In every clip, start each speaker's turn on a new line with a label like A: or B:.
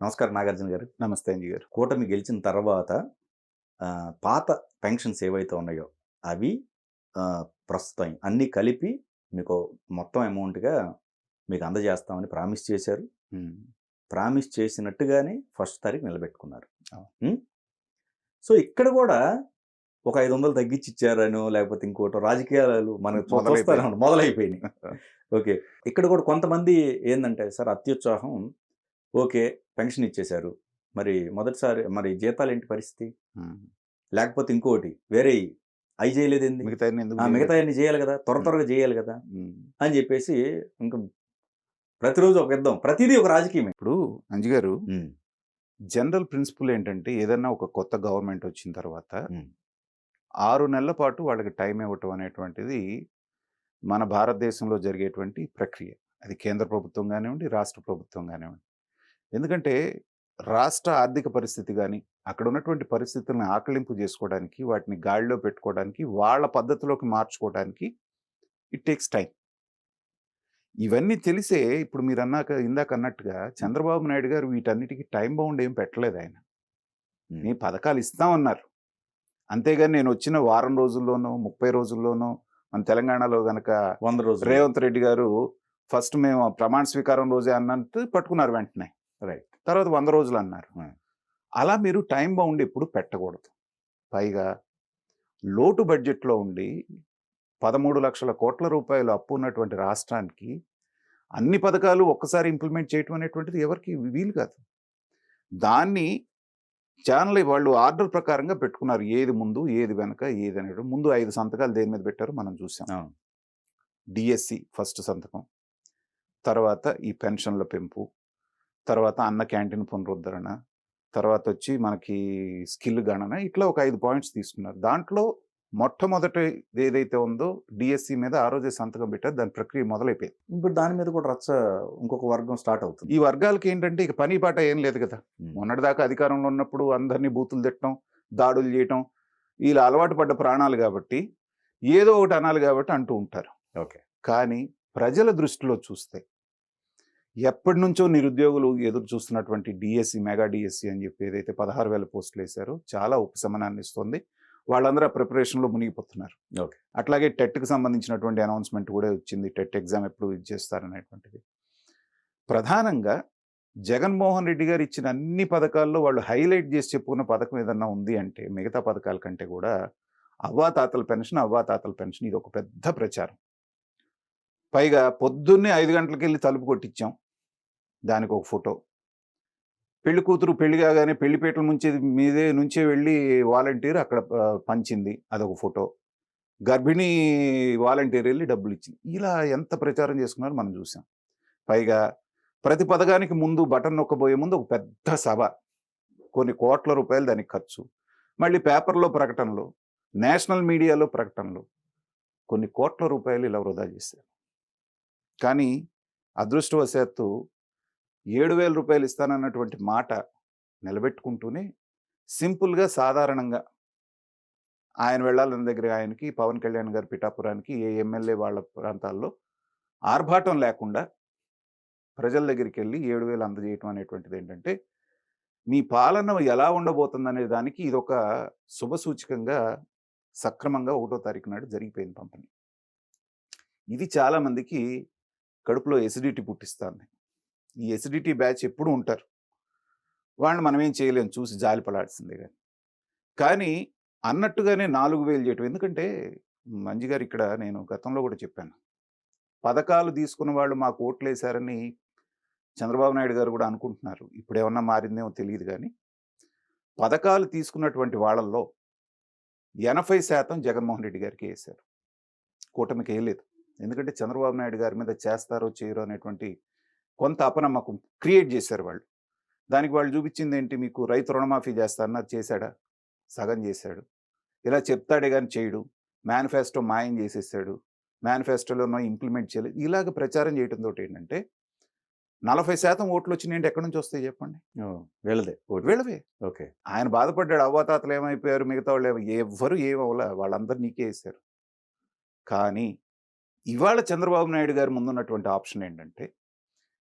A: నమస్కారం నాగార్జున గారు.
B: నమస్తే అంజి గారు.
A: కూటమి గెలిచిన తర్వాత పాత పెన్షన్స్ ఏవైతే ఉన్నాయో అవి ప్రస్తుతం అన్నీ కలిపి మీకు మొత్తం అమౌంట్‌గా మీకు అందజేస్తామని ప్రామిస్ చేశారు.
B: హ్మ్.
A: ప్రామిస్ చేసినట్టుగానే ఫస్ట్ తారీఖు నిలబెట్టుకున్నారు.
B: అవును.
A: హ్మ్. సో, ఇక్కడ గూడా ఒక 500 తగ్గించి ఇచ్చారనో లేకపోతే ఇంకోటో రాజకీయాలు మనకు చూస్తానే
B: మొదలైపోయింది.
A: ఉన్నాం. మొదలైపోయినాయి. ఓకే. ఇక్కడ గూడా కొంతమంది ఏందంటే సార్ అత్యుత్సాహం ఓకే. పెన్షన్ ఇచ్చేశారు. మొదటిసారి జీతాలేంటి పరిస్థితి?
B: హ్మ్.
A: లేకపోతే ఇంకోటి వేరేయి అయి జేయలేదేంది?
B: మిగతాయన్ని ఎందుకు జేయలేదు?
A: మిగతాయన్ని జేయాలి గదా!
B: హ్మ్.
A: త్వరగా జేయాలి గదా!
B: హ్మ్.
A: అని జెప్పేసి ఇంక ప్రతిరోజు ఒక యుద్ధం. ప్రతీదీ ఒక రాజకీయమే.
B: ఇప్పుడు అంజి గారు,
A: హ్మ్.
B: జనరల్ ప్రిన్సిపల్ ఏంటంటే ఏదన్నా ఒక కొత్త గవర్నమెంట్ వచ్చిన తర్వాత
A: హ్మ్.
B: 6 నెలల పాటు వాళ్ళకి టైం ఇవ్వటం అనేటువంటిది మన భారతదేశంలో జరిగేటువంటి ప్రక్రియ. అది కేంద్ర ప్రభుత్వం గానివ్వండి, రాష్ట్ర ప్రభుత్వం గానివ్వండి. ఎందుకంటే రాష్ట్ర ఆర్థిక పరిస్థితి గాని, అక్కడ ఉన్నటువంటి పరిస్థితులను ఆకలింపు జేసుకోవడానికి, వాటిని గాడిలో పెట్టుకోవడానికి, వాళ్ళ పద్ధతిలోకి మార్చుకోవడానికి ఇట్ టేక్స్ టైమ్. ఇవన్నీ తెలిసే ఇప్పుడు ఇందాకన్నట్టుగా
A: హ్మ్.
B: చంద్రబాబు నాయుడు గారు వీటన్నిటికి టైమ్ బౌండ్ ఏం పెట్టలేదాయన.
A: హ్మ్.
B: మీ పథకాలు ఇస్తామన్నారు. అంతేగాని నేనొచ్చిన వారం రోజుల్లోనో, 30 రోజుల్లోనో మన తెలంగాణలో గనక
A: 100 రోజుల్లో.
B: రేవంత్ రెడ్డి గారు ఫస్ట్ మేము ప్రమాణ స్వీకారం రోజే అన్నట్టు పట్టుకున్నారు వెంటనే.
A: రైట్.
B: తర్వాత 100 రోజులన్నారు.
A: ఆ!
B: అలా మీరు టైమ్ బౌండ్ ఎప్పుడు పెట్టకూడదు. పైగా లోటు బడ్జెట్‌లో ఉండి 13,00,000 కోట్ల అప్పు ఉన్నటువంటి రాష్ట్రానికి అన్ని పథకాలు ఒక్కసారి ఇంప్లిమెంట్ చేయటం అనేటువంటిది ఎవరికీ వీలు కాదు. దాన్ని వాళ్ళు ఆర్డర్ ప్రకారంగా పెట్టుకున్నారు. ఏది ముందు, ఏది వెనక, ఏదనేది. ముందు 5 సంతకాలు దేని మీద పెట్టారో మనం చూసాం.
A: అవును.
B: డీఎస్సీ ఫస్ట్ సంతకం. తర్వాత ఈ పెన్షన్‌ల పెంపు. తర్వాత అన్న క్యాంటీన్ పునరుద్ధరణ. తర్వాతొచ్చి మనకి స్కిల్ గణన. ఇట్లా ఒక 5 పాయింట్స్ తీసుకున్నారు. దాంట్లో మొట్టమొదటి ఏదైతే ఉందో డీఎస్సీ మీద ఆ రోజే సంతకం పెట్టారు. దాని ప్రక్రియ మొదలైపోయింది.
A: ఇప్పుడు దాని మీద కూడా ఇంకొక వర్గం స్టార్ట్ అవుతుంది.
B: ఈ వర్గాలకేంటంటే ఇక పని పాట ఏం లేదు గదా!
A: హ్మ్.
B: మొన్నటిదాకా అధికారంలో ఉన్నప్పుడు అందరిని బూతులు తిట్టడం, దాడులు జేయటం, ఈళ్ళు అలవాటు పడ్డ ప్రాణాలు గాబట్టి, ఏదో ఒకటి అనాలి గాబట్టి అంటూ ఉంటారు.
A: ఓకే.
B: కానీ ప్రజల దృష్టిలో చూస్తే, ఎప్పటినుంచో నిరుద్యోగులు ఎదురు చూస్తున్నటువంటి డీఎస్సీ, మెగా డీఎస్సీ అని జెప్పి ఏదైతే 16,000 పోస్టులేశారో చాలా ఉపశమనాన్నిస్తుంది. వాళ్ళందరూ ఆ ప్రిపరేషన్‌లో మునిగిపోతున్నారు.
A: ఓకే.
B: అట్లాగే టెట్‌కి సంబంధించినటువంటి అనౌన్స్‌మెంట్ గూడా వచ్చింది. టెట్ ఎగ్జామ్ ఎప్పుడు ఇది చేస్తారనేటువంటిది. ప్రధానంగా జగన్మోహన్ రెడ్డి గారు ఇచ్చిన అన్ని పథకాల్లో వాళ్ళు హైలైట్ చేసి చెప్పుకున్న పథకం ఏదన్నా ఉంది అంటే మిగతా పథకాల కంటే కూడా అవ్వాతాతల పెన్షన్, అవ్వాతాతల పెన్షన్ ఇది ఒక పెద్ద ప్రచారం. పైగా పొద్దున్నే 5 గంటలకెళ్ళి తలుపు కొట్టిచ్చాం. దానికి ఒక ఫోటో. పెళ్లి కూతురు పెళ్లి కాగానే పెళ్లి పీటల మీదే నుంచే వెళ్ళి వాలంటీర్ అక్కడ పంచింది. అదొక ఫోటో. గర్భిణీ వాలంటీర్ ఎళ్లి డబ్బులిచ్చింది. ఇలా ఎంత ప్రచారం చేసుకున్నారో మనం చూసాం. పైగా ప్రతి పథకానికి ముందు బటన్ నొక్కబోయే ముందు ఒక పెద్ద సభ. కొన్ని కోట్ల రూపాయలు దానికి ఖర్చు. మళ్ళీ పేపర్‌లో ప్రకటనలు, నేషనల్ మీడియాలో ప్రకటనలు. కొన్ని కోట్ల రూపాయలు ఇలా వృధా చేశారు. కానీ అదృష్టవశాత్తు రూ. 7,000 ఇస్తానన్నటువంటి మాట నిలబెట్టుకుంటూనే సింపుల్‌గా సాధారణంగా ఆయన వెళ్ళాలన్న దగ్గర ఆయనకి, పవన్ కళ్యాణ్ గారు పిఠాపురానికి, ఏ ఎమ్మెల్యే వాళ్ళ ప్రాంతాల్లో ఆర్భాటం లేకుండా ప్రజల దగ్గరికెళ్ళి 7,000 అందజేయటం అనేటువంటిదేంటంటే మీ పాలన ఎలా ఉండబోతుందనే దానికి ఇదొక శుభసూచకంగా సక్రమంగా 1 తారీఖు నాడు జరిగిపోయింది పంపిణీ. ఇది చాలా మందికి కడుపులో ఎసిడిటీ పుట్టిస్తాంది. ఈ ఎసిడిటీ బ్యాచ్ ఎప్పుడూ ఉంటారు. వాళ్ళని మనమేం చేయలేం చూసి జాలిపడాల్సిందే గాని. కానీ అన్నట్టుగానే 4,000 చేయటం ఎందుకంటే మంజి గారు ఇక్కడ నేను గతంలో కూడా చెప్పాను. పథకాలు తీసుకున్న వాళ్ళు మాకు ఓట్లేసారని చంద్రబాబు నాయుడు గారు కూడా అనుకుంటున్నారు. ఇప్పుడేమన్నా మారిందేమో తెలీదు గానీ, పథకాలు తీసుకున్నటువంటి వాళ్ళల్లో 80% జగన్మోహన్ రెడ్డి గారికే ఏశారు. కూటమికేయలేదు. ఎందుకంటే చంద్రబాబు నాయుడు గారి మీద చేస్తారో, చేయరో అనేటువంటి కొంత అపనమ్మకం క్రియేట్ చేశారు వాళ్ళు. దానికి వాళ్ళు చూపించిందేంటి మీకు రైతు రుణమాఫీ చేస్తా అన్నారు చేశాడా? సగం చేశాడు. ఇలా చెప్తాడే గాని చేయడు. మేనిఫెస్టో మాయం చేసేసాడు. మేనిఫెస్టోలోనో ఇంప్లిమెంట్ చేయలేదు. ఇలాగ ప్రచారం చేయటంతోటేంటంటే 40% ఓట్లొచ్చినియంటే ఎక్కడి నుంచొస్తాయి చెప్పండి?
A: ఓహ్! వీళ్ళదే ఓటు.
B: వీళ్ళవే.
A: ఓకే.
B: ఆయన బాధపడ్డాడు అవ్వాతాతలు ఏమైపోయారు, మిగతా ఎవ్వరు ఏమవ్వలా. వాళ్ళందరూ నీకే ఏశారు. కానీ ఇవాళ చంద్రబాబు నాయుడు గారి ముందున్నటువంటి ఆప్షన్ ఏంటంటే,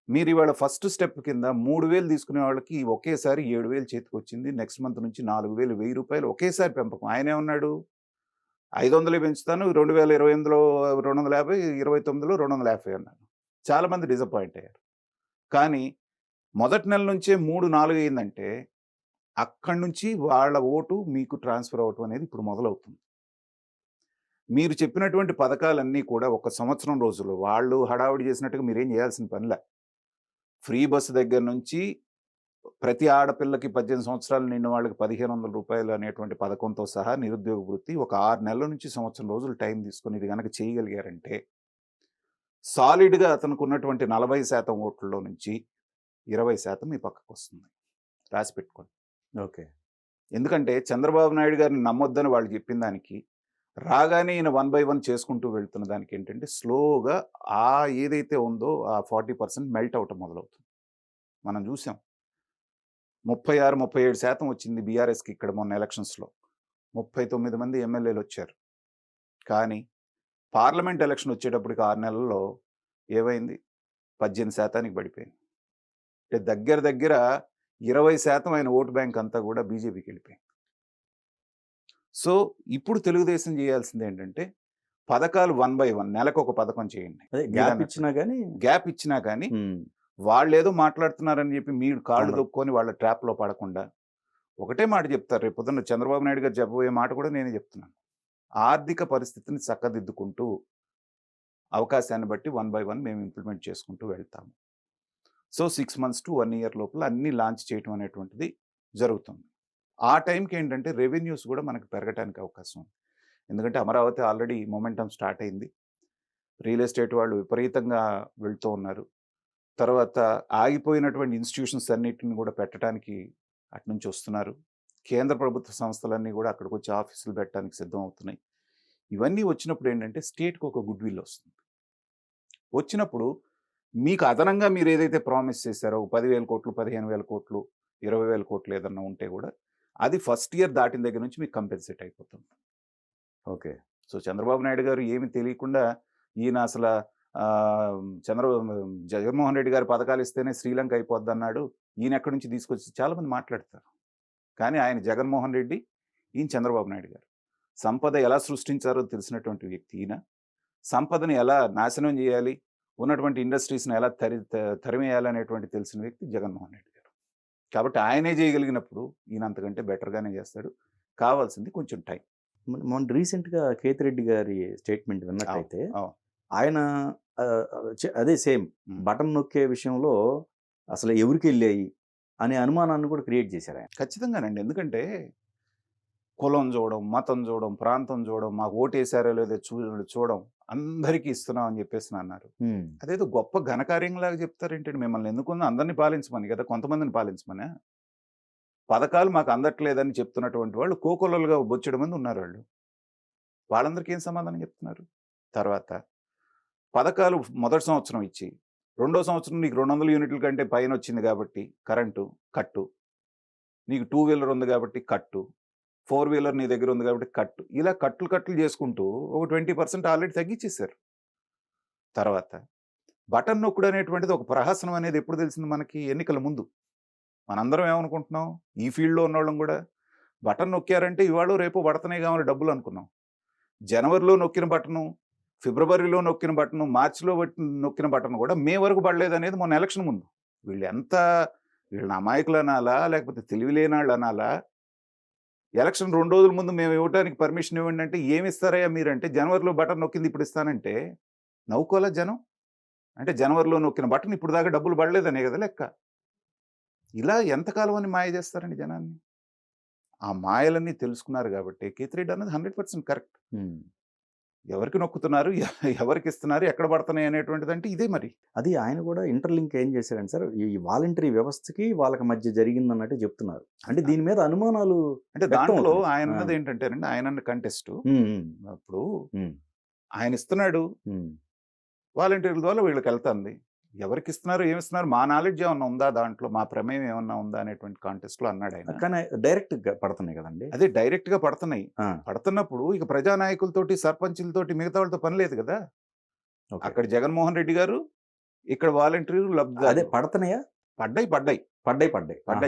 B: మీరు ఇవాళ ఫస్ట్ స్టెప్ కింద 3000 తీసుకునే వాళ్ళకి ఒకేసారి 7000 చేతికొచ్చింది. నెక్స్ట్ మంత్ నుంచి 4000, రూ. 1000 ఒకేసారి పెంపకం. ఆయనేమన్నాడు 500 పెంచుతాను 2028లో 250, 29లో 250 అన్నాడు. చాలామంది డిసప్పాయింట్ అయ్యారు. కానీ మొదటి నెల నుంచే 3, 4 అయిందంటే అక్కడి నుంచి వాళ్ళ ఓటు మీకు ట్రాన్స్ఫర్ అవ్వటం అనేది ఇప్పుడు మొదలవుతుంది. మీరు చెప్పినటువంటి పథకాలన్నీ కూడా ఒక సంవత్సరం రోజుల్లో వాళ్ళు హడావిడి చేసినట్టుగా మీరేం చేయాల్సిన పనిలే. ఫ్రీ బస్సు దగ్గర నుంచి ప్రతి ఆడపిల్లకి 18 సంవత్సరాలు నిండిన వాళ్ళకి రూ. 1500 అనేటువంటి పథకంతో సహా నిరుద్యోగ వృత్తి ఒక 6 నెలల నుంచి సంవత్సరం రోజులు టైం తీసుకొని ఇది గనక చేయగలిగారంటే సాలిడ్‌గా అతనికి ఉన్నటువంటి 40% ఓట్లలో నుంచి 20% మీ పక్కకొస్తుంది. రాసి పెట్టుకోండి.
A: ఓకే.
B: ఎందుకంటే చంద్రబాబు నాయుడు గారిని నమ్మొద్దని వాళ్ళు చెప్పిన దానికి రాగానే ఈయన 1 బై 1 చేసుకుంటూ వెళ్తున్న దానికి ఏంటంటే స్లోగా ఏదైతే ఉందో ఆ 40% మెల్ట్ అవ్వటం మొదలవుతుంది. మనం చూసాం. 36, 37% వచ్చింది బీఆర్ఎస్‌కి ఇక్కడ మొన్న ఎలక్షన్స్‌లో. 39 మంది ఎమ్మెల్యేలు వచ్చారు. కానీ పార్లమెంట్ ఎలక్షన్ వచ్చేటప్పటికి 6 నెలల్లో ఏమైంది? 18% పడిపోయింది. అంటే దగ్గర దగ్గర 20% ఆయన ఓటు బ్యాంక్ అంతా కూడా బీజేపీకి వెళ్ళిపోయింది. సో ఇప్పుడు తెలుగుదేశం చేయాల్సింది ఏంటంటే పథకాలు 1 బై 1 నెలకొక పథకం చేయండి.
A: అదే గ్యాప్ ఇచ్చినా గానీ
B: గ్యాప్ ఇచ్చినా కానీ వాళ్ళేదో మాట్లాడుతున్నారని చెప్పి మీరు కాళ్ళు దొక్కుని వాళ్ళ ట్రాప్‌లో పడకుండా ఒకటే మాట చెప్తారు. రేపు పొద్దున్న చంద్రబాబు నాయుడు గారు చెప్పబోయే మాట కూడా నేనే చెప్తున్నాను. ఆర్థిక పరిస్థితిని చక్కదిద్దుకుంటూ అవకాశాన్ని బట్టి 1 బై 1 మేము ఇంప్లిమెంట్ చేసుకుంటూ వెళ్తాము. సో 6 మంత్స్ టు 1 ఇయర్ లోపల అన్నీ లాంచ్ చేయటం అనేటువంటిది జరుగుతుంది. ఆ టైంకి ఏంటంటే రెవెన్యూస్ కూడా మనకు పెరగటానికి అవకాశం ఉంది. ఎందుకంటే అమరావతి ఆల్రెడీ మొమెంటం స్టార్ట్ అయింది. రియల్ ఎస్టేట్ వాళ్ళు విపరీతంగా వెళ్తూ ఉన్నారు. తర్వాత ఆగిపోయినటువంటి ఇన్స్టిట్యూషన్స్ అన్నిటిని కూడా పెట్టడానికి అటు నుంచి వస్తున్నారు. కేంద్ర ప్రభుత్వ సంస్థలన్నీ కూడా అక్కడికి వచ్చి ఆఫీసులు పెట్టడానికి సిద్ధం అవుతున్నాయి. ఇవన్నీ వచ్చినప్పుడు ఏంటంటే స్టేట్‌కి ఒక గుడ్ విల్ వస్తుంది. వచ్చినప్పుడు మీకు అదనంగా మీరు ఏదైతే ప్రామిస్ చేశారో 10,000 కోట్లు, 15,000 కోట్లు, 20,000 కోట్లు ఏదన్నా ఉంటే కూడా అది ఫస్ట్ ఇయర్ దాటిన దగ్గర నుంచి మీకు కంపెన్సేట్ అయిపోతుంది.
A: ఓకే.
B: సో చంద్రబాబు నాయుడు గారు ఏమి తెలియకుండా ఈయన అసల జగన్మోహన్ రెడ్డి గారు పథకాలు ఇస్తేనే శ్రీలంక అయిపోద్దన్నాడు. ఈయన ఎక్కడి నుంచి తీసుకొచ్చి చాలామంది మాట్లాడతారు. కానీ ఆయన జగన్మోహన్ రెడ్డి, ఈయన చంద్రబాబు నాయుడు గారు. సంపద ఎలా సృష్టించారో తెలిసినటువంటి వ్యక్తి ఈయన. సంపదని ఎలా నాశనం చేయాలి, ఉన్నటువంటి ఇండస్ట్రీస్‌ని ఎలా తరిమేయాలి అనేటువంటి తెలిసిన వ్యక్తి జగన్మోహన్ రెడ్డి గారు. కాబట్టి ఆయనే చేయగలిగినప్పుడు ఈయన అంతకంటే బెటర్‌గానే చేస్తాడు. కావాల్సింది కొంచెం టైం.
A: మొన్న రీసెంట్‌గా కేతిరెడ్డి గారి స్టేట్మెంట్ విన్నట్టయితే ఆయన అదే సేమ్ బటన్ నొక్కే విషయంలో అసలు ఎవరికెళ్ళాయి అనే అనుమానాన్ని కూడా క్రియేట్ చేశారు ఆయన.
B: ఖచ్చితంగానండి. ఎందుకంటే కులం చూడడం, మతం చూడడం, ప్రాంతం చూడడం, మాకు ఓటేసారో లేదో చూడడం, అందరికీ ఇస్తున్నాం అని చెప్పేసి అన్నారు. అదేదో గొప్ప ఘనకార్యంలాగా చెప్తారేంటండి? మిమ్మల్ని ఎందుకున్నా అందరినీ పాలించమని కదా, కొంతమందిని పాలించమనే. పథకాలు మాకు అందట్లేదని చెప్తున్నటువంటి వాళ్ళు కోకొల్లలుగా బొచ్చెడు మంది ఉన్నారు వాళ్ళు. వాళ్ళందరికీ ఏం సమాధానం చెప్తున్నారు? తర్వాత పథకాలు మొదటి సంవత్సరం ఇచ్చి, రెండో సంవత్సరం నీకు 200 యూనిట్ల కంటే పైన వచ్చింది కాబట్టి కరెంటు కట్టు, నీకు 2 వీలర్ ఉంది కాబట్టి కట్టు, 4 వీలర్ నీ దగ్గర ఉంది కాబట్టి కట్టు, ఇలా కట్లు చేసుకుంటూ ఒక 20% ఆల్రెడీ తగ్గించేశారు. తర్వాత బటన్ నొక్కుడు అనేటువంటిది ఒక ప్రహసనం అనేది ఎప్పుడు తెలిసింది మనకి? ఎన్నికల ముందు. మనందరం ఏమనుకుంటున్నాం? ఈ ఫీల్డ్లో ఉన్నవాళ్ళం కూడా బటన్ నొక్కారంటే ఇవాళ రేపు పడుతున్నాయి కావాలి డబ్బులు అనుకున్నాం. జనవరిలో నొక్కిన బటను, ఫిబ్రవరిలో నొక్కిన బటను, మార్చిలో నొక్కిన బటన్ కూడా మే వరకు పడలేదు అనేది మొన్న ఎలక్షన్ ముందు. వీళ్ళని అమాయకులు అనాలా, లేకపోతే తెలివి లేనాళ్ళు అనాలా? ఎలక్షన్ 2 రోజుల ముందు మేము ఇవ్వడానికి పర్మిషన్ ఇవ్వండి అంటే ఏమి ఇస్తారయ్యా మీరంటే, జనవరిలో బటన్ నొక్కింది ఇప్పుడు ఇస్తానంటే నవ్వుకోలే జనం. అంటే జనవరిలో నొక్కిన బటన్ ఇప్పుడు దాకా డబ్బులు పడలేదనే కదా లెక్క. ఇలా ఎంతకాలం అని మాయ చేస్తారండి జనాన్ని? ఆ మాయలన్నీ తెలుసుకున్నారు కాబట్టి కేతిరెడ్డి అన్నది 100% కరెక్ట్. ఎవరికి నొక్కుతున్నారు, ఎవరికి ఇస్తున్నారు, ఎక్కడ పడుతున్నాయి అనేటువంటిది అంటే ఇదే మరి.
A: అది ఆయన కూడా ఇంటర్లింక్ ఏం చేశారంటే సార్, ఈ వాలంటరీ వ్యవస్థకి వాళ్ళకి మధ్య జరిగిందన్నట్టు చెప్తున్నారు. అంటే దీని మీద అనుమానాలు
B: అంటే దాంట్లో ఆయన అన్నది ఏంటంటేనండి, ఆయన కంటెస్ట్ అప్పుడు ఆయన ఇస్తున్నాడు, వాలంటీర్ల ద్వారా వీళ్ళకి వెళ్తుంది. ఎవరికి ఇస్తున్నారు, ఏమిస్తున్నారు, మా నాలెడ్జ్ ఏమన్నా ఉందా దాంట్లో, మా ప్రమేయం ఏమన్నా ఉందా అనేటువంటి కాంటెస్ట్ లో అన్నాడు ఆయన.
A: కానీ డైరెక్ట్ గా పడుతున్నాయి కదండి.
B: అదే డైరెక్ట్ గా పడుతున్నాయి. పడుతున్నప్పుడు ఇక ప్రజానాయకులతోటి, సర్పంచులతోటి, మిగతా వాళ్ళతో పని లేదు కదా. అక్కడ జగన్మోహన్ రెడ్డి గారు ఇక్కడ వాలంటీర్లు
A: అదే
B: లబ్ధిదారులు.
A: పడుతున్నాయా?
B: పడ్డాయి.
A: పడ్డాయి. ఆహా!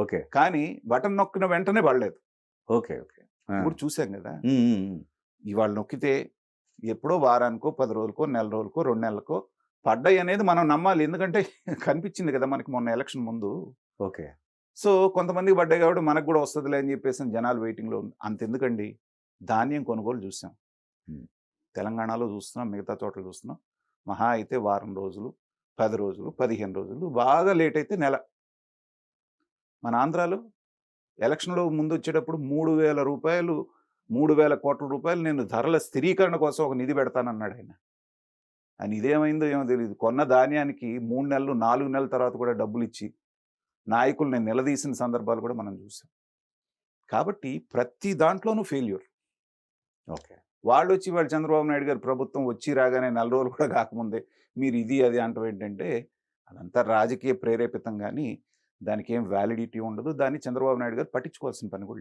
A: ఓకే.
B: కానీ బటన్ నొక్కిన వెంటనే పడలేదు.
A: ఓకే. ఆ!
B: ఇప్పుడు చూసాం కదా!
A: హ్మ్. హ్మ్. హ్మ్.
B: ఇవాళ నొక్కితే ఎప్పుడో వారానికో, 10 రోజులకో, నెల రోజులకో, 2 నెలలకో పడ్డాయి అనేది మనం నమ్మాలి. ఎందుకంటే కనిపించింది కదా మనకి మొన్న ఎలక్షన్ ముందు.
A: ఓకే.
B: సో, కొంతమందికి పడ్డాయి కాబట్టి మనకు కూడా వస్తదిలే అని చెప్పేసి జనాలు వెయిటింగ్‌లో అంతెందుకండి, ధాన్యం కొనుగోలు చూసాం.
A: హ్మ్.
B: తెలంగాణలో చూస్తున్నాం, మిగతా చోట్ల చూస్తున్నాం. మహా అయితే వారం రోజులు, 10 రోజులు, 15 రోజులు, బాగా లేట్ అయితే నెల. మన ఆంధ్రాలో ఎలక్షన్‌లో ముందొచ్చేటప్పుడు రూ. 3,000 నేను ధరల స్థిరీకరణ కోసం ఒక నిధి పెడతానన్నాడాయన. ఆ నిధేమైందో ఏమో తెలీదు. కొన్న ధాన్యానికి 3 నెలలు, 4 నెలల తర్వాత కూడా డబ్బులిచ్చి, నాయకుల్ని నిలదీసిన సందర్భాలు కూడా మనం చూసాం. కాబట్టి ప్రతి దాంట్లోనూ ఫెయిల్యూర్.
A: ఓకే.
B: వాళ్ళొచ్చి ఇవాళ చంద్రబాబు నాయుడు గారి ప్రభుత్వం వచ్చి రాగానే నెల రోజులు కూడా కాకముందే మీరు ఇది, అది అంటం ఏంటంటే, అదంతా రాజకీయ ప్రేరేపితం గానీ, దానికేం వ్యాలిడిటీ ఉండదు. దాన్ని చంద్రబాబు నాయుడు గారు పట్టించుకోవాల్సిన పని కూడా లేదు.